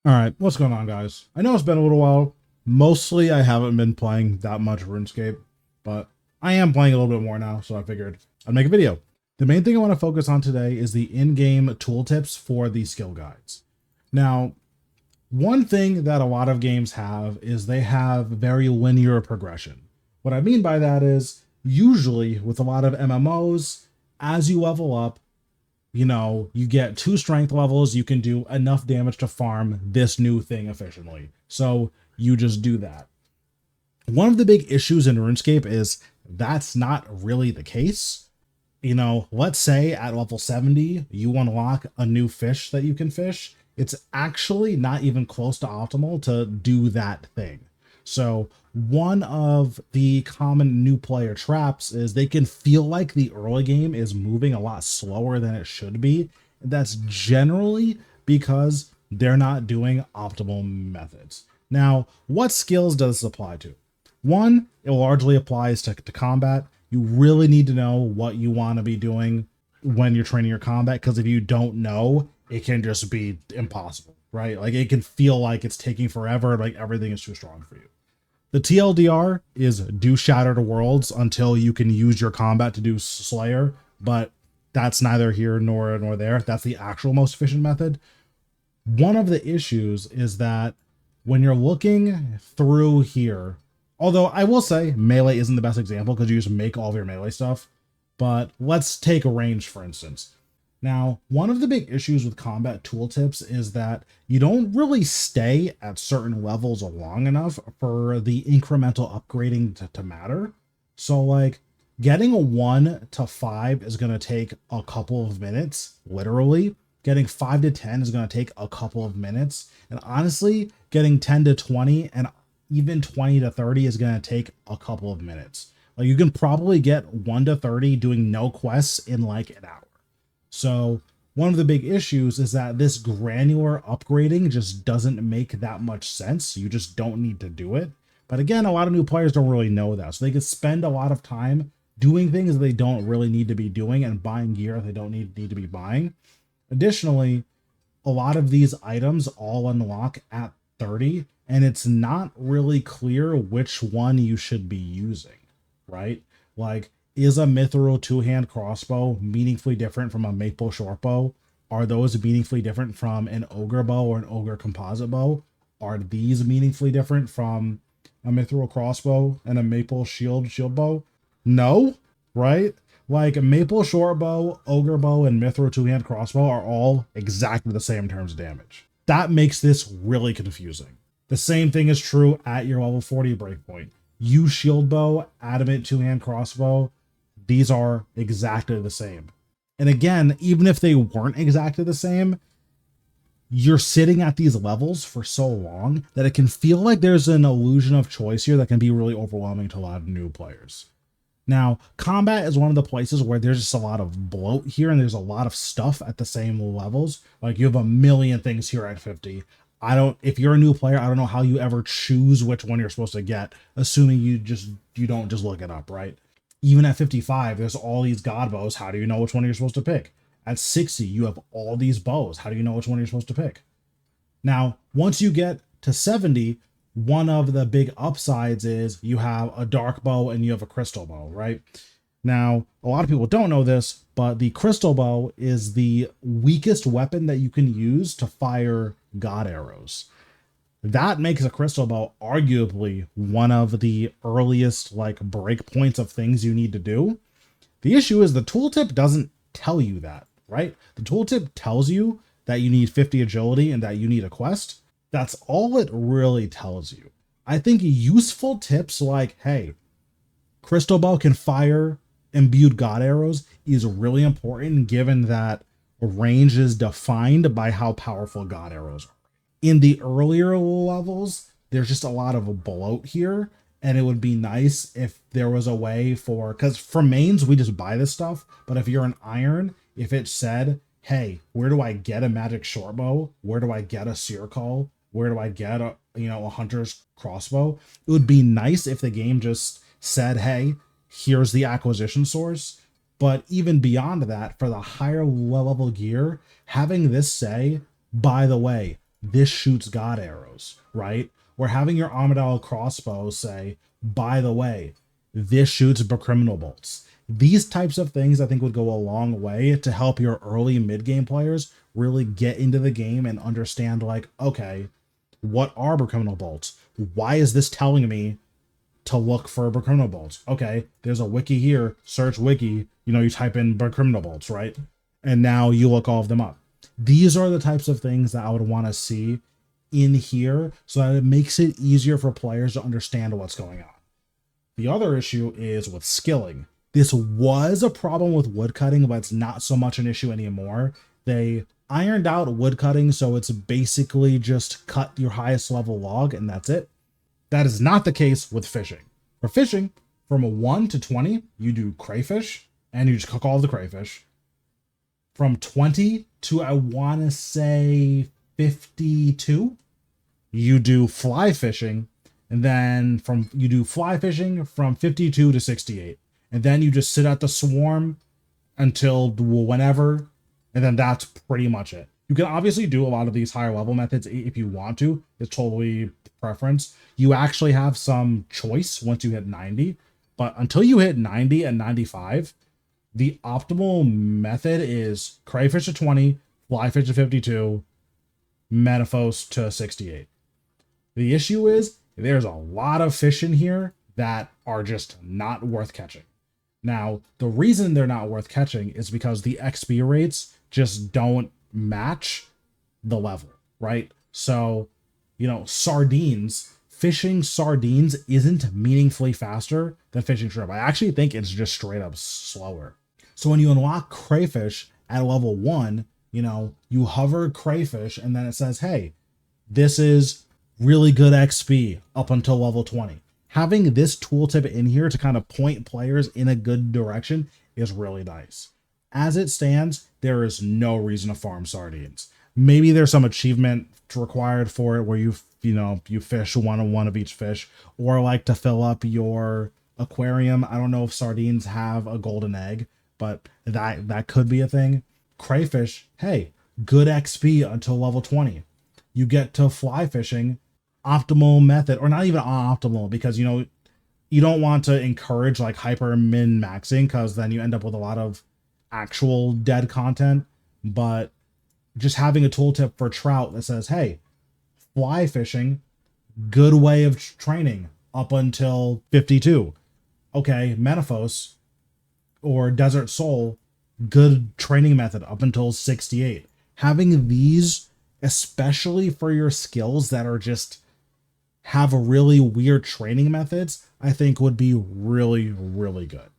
All right, what's going on, guys? I know it's been a little while. Mostly, I haven't been playing that much RuneScape, but I am playing a little bit more now, so I figured I'd make a video. The main thing I want to focus on today is the in-game tooltips for the skill guides. Now, one thing that a lot of games have is they have very linear progression. What I mean by that is, usually with a lot of MMOs, as you level up, you get 2 strength levels, you can do enough damage to farm this new thing efficiently. So you just do that. One of the big issues in RuneScape is that's not really the case. Let's say at level 70, you unlock a new fish that you can fish. It's actually not even close to optimal to do that thing. So one of the common new player traps is they can feel like the early game is moving a lot slower than it should be. That's generally because they're not doing optimal methods. Now, what skills does this apply to? One, it largely applies to combat. You really need to know what you want to be doing when you're training your combat, because if you don't know, it can just be impossible, right? Like it can feel like it's taking forever, like everything is too strong for you. The TLDR is do Shattered Worlds until you can use your combat to do Slayer, but that's neither here nor there. That's the actual most efficient method. One of the issues is that when you're looking through here, although I will say melee isn't the best example because you just make all of your melee stuff, but let's take range for instance. Now, one of the big issues with combat tooltips is that you don't really stay at certain levels long enough for the incremental upgrading to matter. So like getting a 1 to 5 is going to take a couple of minutes, literally. Getting 5 to 10 is going to take a couple of minutes. And honestly, getting 10 to 20 and even 20 to 30 is going to take a couple of minutes. Like you can probably get 1 to 30 doing no quests in like an hour. So one of the big issues is that this granular upgrading just doesn't make that much sense. You just don't need to do it. But again, a lot of new players don't really know that. So they could spend a lot of time doing things they don't really need to be doing and buying gear they don't need to be buying. Additionally, a lot of these items all unlock at 30, and it's not really clear which one you should be using, right? Like, is a mithril 2-hand crossbow meaningfully different from a maple shortbow? Are those meaningfully different from an ogre bow or an ogre composite bow? Are these meaningfully different from a mithril crossbow and a maple shield bow? No, right? Like a maple shortbow, ogre bow, and mithril 2-hand crossbow are all exactly the same in terms of damage. That makes this really confusing. The same thing is true at your level 40 breakpoint. Yew shield bow, adamant 2-hand crossbow, these are exactly the same. And again, even if they weren't exactly the same, you're sitting at these levels for so long that it can feel like there's an illusion of choice here that can be really overwhelming to a lot of new players. Now, combat is one of the places where there's just a lot of bloat here and there's a lot of stuff at the same levels. Like you have a million things here at 50. If you're a new player, I don't know how you ever choose which one you're supposed to get, assuming you don't just look it up, right? Even at 55, there's all these god bows. How do you know which one you're supposed to pick? At 60, you have all these bows. How do you know which one you're supposed to pick? Now, once you get to 70, one of the big upsides is you have a dark bow and you have a crystal bow, right? Now, a lot of people don't know this, but the crystal bow is the weakest weapon that you can use to fire god arrows. That makes a crystal bow arguably one of the earliest like breakpoints of things you need to do. The issue is the tooltip doesn't tell you that, right? The tooltip tells you that you need 50 agility and that you need a quest. That's all it really tells you. I think useful tips like, hey, crystal bow can fire imbued god arrows is really important given that range is defined by how powerful god arrows are. In the earlier levels, there's just a lot of bloat here, and it would be nice if there was a way because for mains, we just buy this stuff, but if you're an iron, if it said, hey, where do I get a magic shortbow? Where do I get a seer call? Where do I get a hunter's crossbow? It would be nice if the game just said, hey, here's the acquisition source. But even beyond that, for the higher level gear, having this say, by the way, this shoots god arrows, right? Or having your Armadillo crossbow say, by the way, this shoots criminal bolts. These types of things I think would go a long way to help your early mid-game players really get into the game and understand, like, okay, what are criminal bolts? Why is this telling me to look for criminal bolts? Okay, there's a wiki here, search wiki, you type in criminal bolts, right? And now you look all of them up. These are the types of things that I would want to see in here so that it makes it easier for players to understand what's going on. The other issue is with skilling. This was a problem with woodcutting, but it's not so much an issue anymore. They ironed out woodcutting, so it's basically just cut your highest level log and that's it. That is not the case with fishing. For fishing, from a 1 to 20, you do crayfish, and you just cook all of the crayfish. From 20 to, I want to say, 52, you do fly fishing, and then you do fly fishing from 52 to 68. And then you just sit at the swarm until whenever, and then that's pretty much it. You can obviously do a lot of these higher level methods if you want to. It's totally preference. You actually have some choice once you hit 90, but until you hit 90 and 95, the optimal method is crayfish to 20, flyfish to 52, metaphos to 68. The issue is there's a lot of fish in here that are just not worth catching. Now, the reason they're not worth catching is because the XP rates just don't match the level, right? So, sardines, fishing sardines isn't meaningfully faster than fishing shrimp. I actually think it's just straight up slower. So when you unlock crayfish at level 1, you hover crayfish and then it says, hey, this is really good XP up until level 20. Having this tooltip in here to kind of point players in a good direction is really nice. As it stands, there is no reason to farm sardines. Maybe there's some achievement required for it where you fish one of each fish, or like to fill up your aquarium. I don't know if sardines have a golden egg, but that could be a thing. Crayfish, hey, good XP until level 20. You get to fly fishing, optimal method, or not even optimal, because you don't want to encourage like hyper min maxing, because then you end up with a lot of actual dead content. But just having a tooltip for trout that says, hey, fly fishing, good way of training up until 52. Okay, Metaphos or Desert Soul, good training method up until 68. Having these, especially for your skills that are just have a really weird training methods, I think would be really, really good.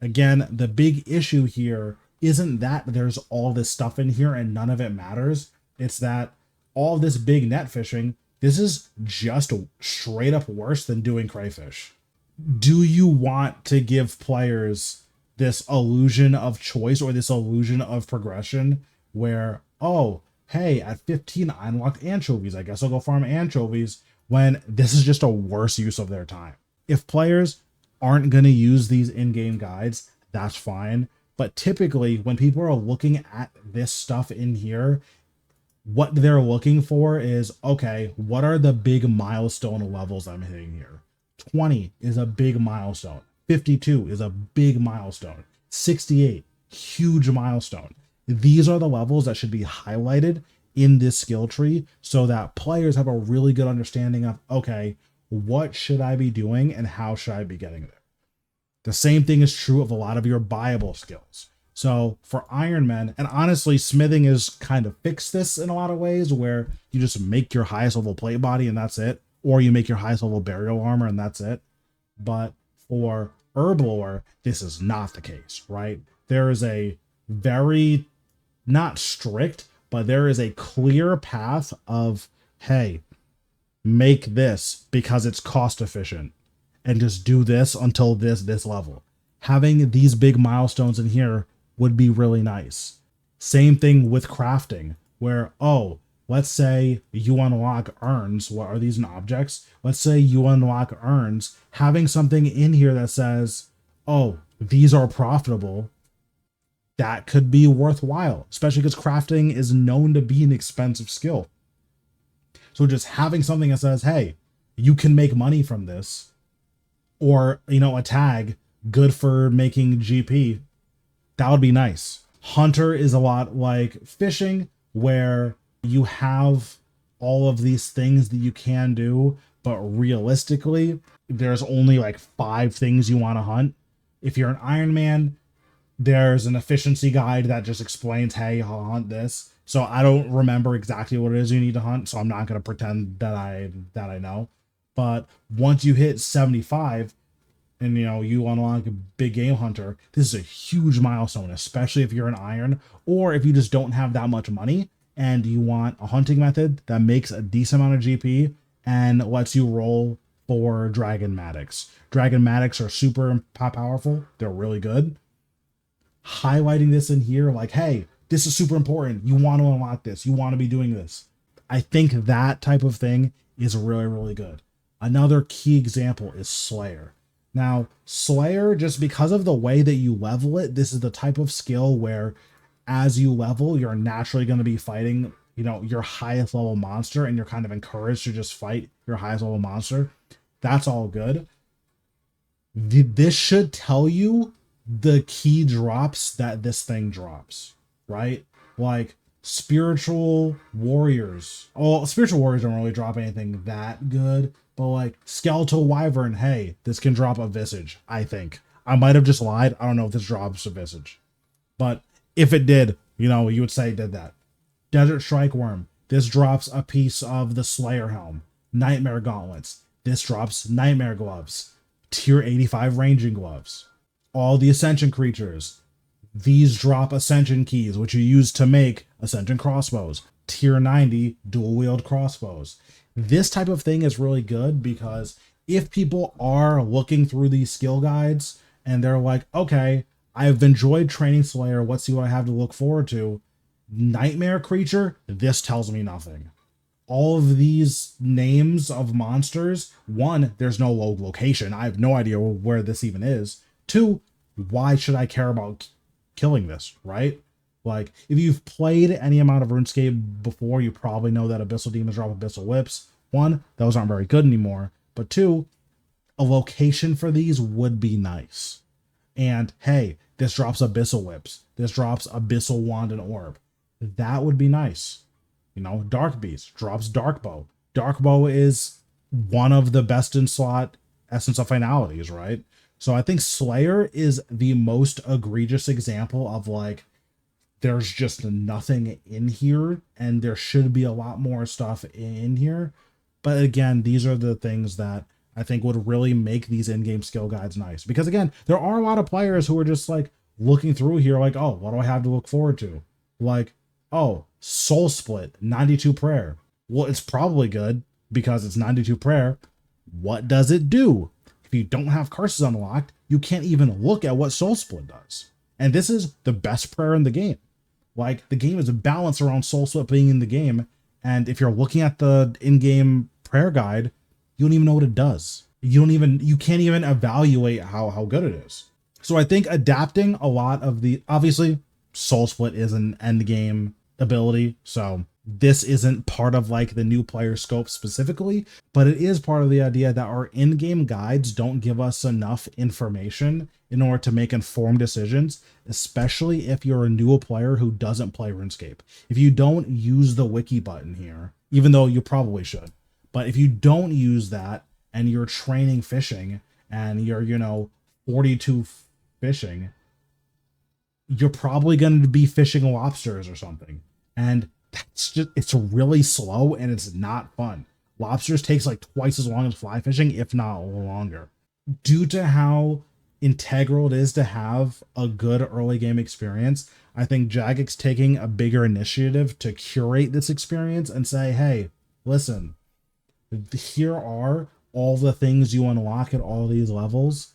Again, the big issue here isn't that there's all this stuff in here and none of it matters. It's that all this big net fishing, this is just straight up worse than doing crayfish. Do you want to give players this illusion of choice or this illusion of progression where, oh, hey, at 15, I unlocked anchovies. I guess I'll go farm anchovies, when this is just a worse use of their time. If players aren't going to use these in-game guides, that's fine. But typically, when people are looking at this stuff in here, what they're looking for is, okay, what are the big milestone levels I'm hitting here? 20 is a big milestone. 52 is a big milestone. 68, huge milestone. These are the levels that should be highlighted in this skill tree so that players have a really good understanding of, okay, what should I be doing and how should I be getting there? The same thing is true of a lot of your buyable skills. So for Iron Men, and honestly, smithing is kind of fixed this in a lot of ways where you just make your highest level plate body and that's it, or you make your highest level burial armor and that's it. But for Herblore, this is not the case, right? There is a very, not strict, but there is a clear path of, hey, make this because it's cost efficient and just do this until this level. Having these big milestones in here would be really nice. Same thing with crafting where, oh, let's say you unlock urns. What are these objects? Let's say you unlock urns. Having something in here that says, oh, these are profitable, that could be worthwhile, especially because crafting is known to be an expensive skill. So just having something that says, hey, you can make money from this, or, you know, a tag good for making GP, that would be nice. Hunter is a lot like fishing, where you have all of these things that you can do, but realistically, there's only like 5 things you want to hunt. If you're an Iron Man, there's an efficiency guide that just explains, hey, I'll hunt this. So I don't remember exactly what it is you need to hunt, so I'm not going to pretend that I know. But once you hit 75 and, you know, you unlock a big game hunter, this is a huge milestone, especially if you're an iron, or if you just don't have that much money and you want a hunting method that makes a decent amount of GP and lets you roll for Dragon Matics. Dragon Matics are super powerful. They're really good. Highlighting this in here, like, hey, this is super important. You want to unlock this. You want to be doing this. I think that type of thing is really, really good. Another key example is Slayer. Now, Slayer, just because of the way that you level it, this is the type of skill where as you level, you're naturally going to be fighting, you know, your highest level monster, and you're kind of encouraged to just fight your highest level monster. That's all good. This should tell you the key drops that this thing drops, right? Like spiritual warriors. Oh, spiritual warriors don't really drop anything that good, but like skeletal wyvern, hey, this can drop a visage, I think. I might have just lied. I don't know if this drops a visage, but if it did, you know, you would say it did that. Desert strike worm, this drops a piece of the Slayer helm. Nightmare gauntlets, this drops nightmare gloves. Tier 85 ranging gloves. All the ascension creatures, these drop ascension keys, which you use to make ascension crossbows. Tier 90 dual wield crossbows. This type of thing is really good because if people are looking through these skill guides and they're like, okay, I've enjoyed training Slayer, let's see what I have to look forward to. Nightmare creature, this tells me nothing. All of these names of monsters, 1, there's no location. I have no idea where this even is. 2, why should I care about killing this, right? Like, if you've played any amount of RuneScape before, you probably know that Abyssal Demons drop Abyssal Whips. 1, those aren't very good anymore. But 2, a location for these would be nice. And hey, this drops Abyssal Whips. This drops Abyssal Wand and Orb. That would be nice. You know, Dark Beast drops Dark Bow. Dark Bow is one of the best in slot Essence of Finalities, right? So I think Slayer is the most egregious example of like, there's just nothing in here and there should be a lot more stuff in here. But again, these are the things that I think would really make these in-game skill guides nice. Because again, there are a lot of players who are just like looking through here like, oh, what do I have to look forward to? Like, oh, Soul Split, 92 prayer. Well, it's probably good because it's 92 prayer. What does it do? If you don't have curses unlocked, you can't even look at what Soul Split does. And this is the best prayer in the game. Like, the game is balanced around Soul Split being in the game. And if you're looking at the in-game prayer guide, you don't even know what it does. You can't even evaluate how good it is. So I think adapting a lot of the, obviously, Soul Split is an end game ability, so this isn't part of like the new player scope specifically, but it is part of the idea that our in-game guides don't give us enough information in order to make informed decisions, especially if you're a new player who doesn't play RuneScape. If you don't use the wiki button here, even though you probably should, but if you don't use that and you're training fishing and you're, you know, 42 fishing, you're probably going to be fishing lobsters or something. And that's just, it's really slow and it's not fun. Lobsters takes like twice as long as fly fishing, if not longer. Due to how integral it is to have a good early game experience, I think Jagex taking a bigger initiative to curate this experience and say, hey, listen, here are all the things you unlock at all these levels.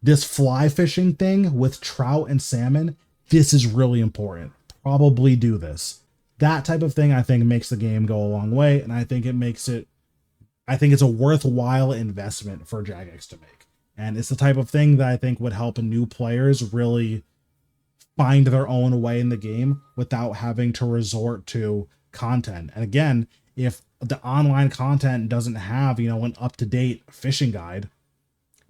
This fly fishing thing with trout and salmon, this is really important. Probably do this. That type of thing, I think, makes the game go a long way, and I think it's a worthwhile investment for Jagex to make. And it's the type of thing that I think would help new players really find their own way in the game without having to resort to content. And again, if the online content doesn't have, an up-to-date fishing guide,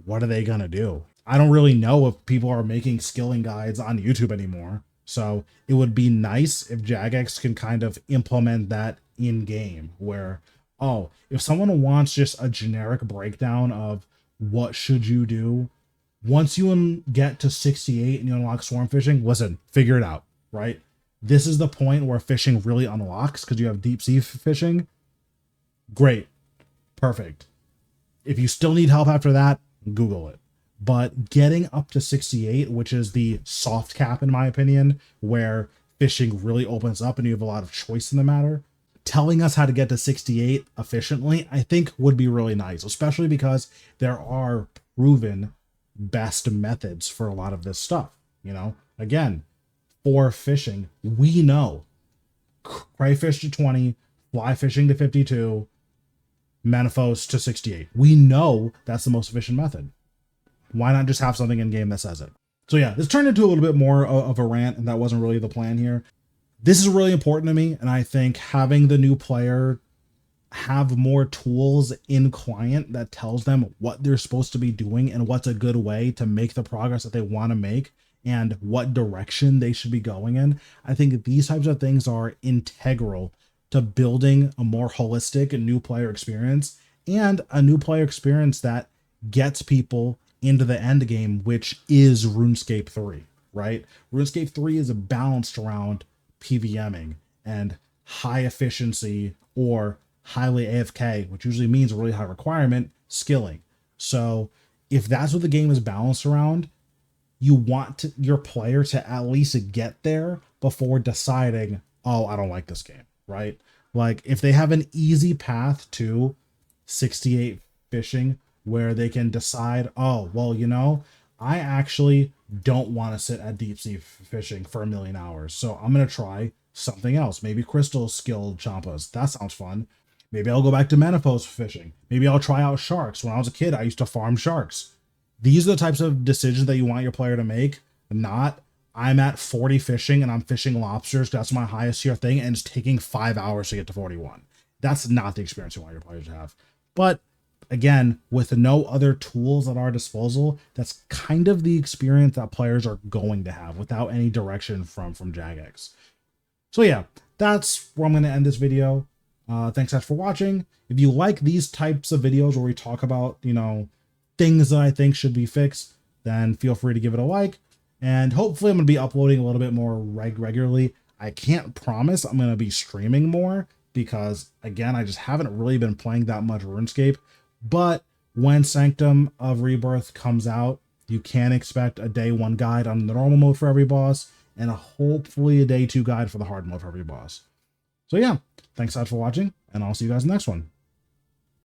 what are they going to do? I don't really know if people are making skilling guides on YouTube anymore. So it would be nice if Jagex can kind of implement that in game where, oh, if someone wants just a generic breakdown of what should you do, once you get to 68 and you unlock swarm fishing, listen, figure it out, right? This is the point where fishing really unlocks because you have deep sea fishing. Great. Perfect. If you still need help after that, Google it. But getting up to 68, which is the soft cap in my opinion, where fishing really opens up and you have a lot of choice in the matter, telling us how to get to 68 efficiently, I think would be really nice, especially because there are proven best methods for a lot of this stuff. Again, for fishing, we know crayfish to 20, fly fishing to 52, Manifold to 68. We know that's the most efficient method. Why not just have something in game that says it? So yeah, this turned into a little bit more of a rant, and that wasn't really the plan here. This is really important to me, and I think having the new player have more tools in client that tells them what they're supposed to be doing and what's a good way to make the progress that they want to make and what direction they should be going in. I think these types of things are integral to building a more holistic and new player experience, and a new player experience that gets people into the end game, which is RuneScape 3, right? RuneScape 3 is balanced around PVMing and high efficiency or highly AFK, which usually means a really high requirement, skilling. So if that's what the game is balanced around, you want your player to at least get there before deciding, oh, I don't like this game, right? Like if they have an easy path to 68 fishing where they can decide, oh, well, I actually don't want to sit at deep sea fishing for 1,000,000 hours. So I'm going to try something else. Maybe crystal skilled champas. That sounds fun. Maybe I'll go back to Manifold fishing. Maybe I'll try out sharks. When I was a kid, I used to farm sharks. These are the types of decisions that you want your player to make, not I'm at 40 fishing and I'm fishing lobsters. That's my highest tier thing. And it's taking 5 hours to get to 41. That's not the experience you want your players to have. But again, with no other tools at our disposal, that's kind of the experience that players are going to have without any direction from Jagex. So yeah, that's where I'm going to end this video. Thanks guys for watching. If you like these types of videos where we talk about, things that I think should be fixed, then feel free to give it a like. And hopefully I'm going to be uploading a little bit more regularly. I can't promise I'm going to be streaming more because, again, I just haven't really been playing that much RuneScape. But when Sanctum of Rebirth comes out, you can expect a day 1 guide on the normal mode for every boss and hopefully a day 2 guide for the hard mode for every boss. So yeah, thanks guys for watching, and I'll see you guys in the next one.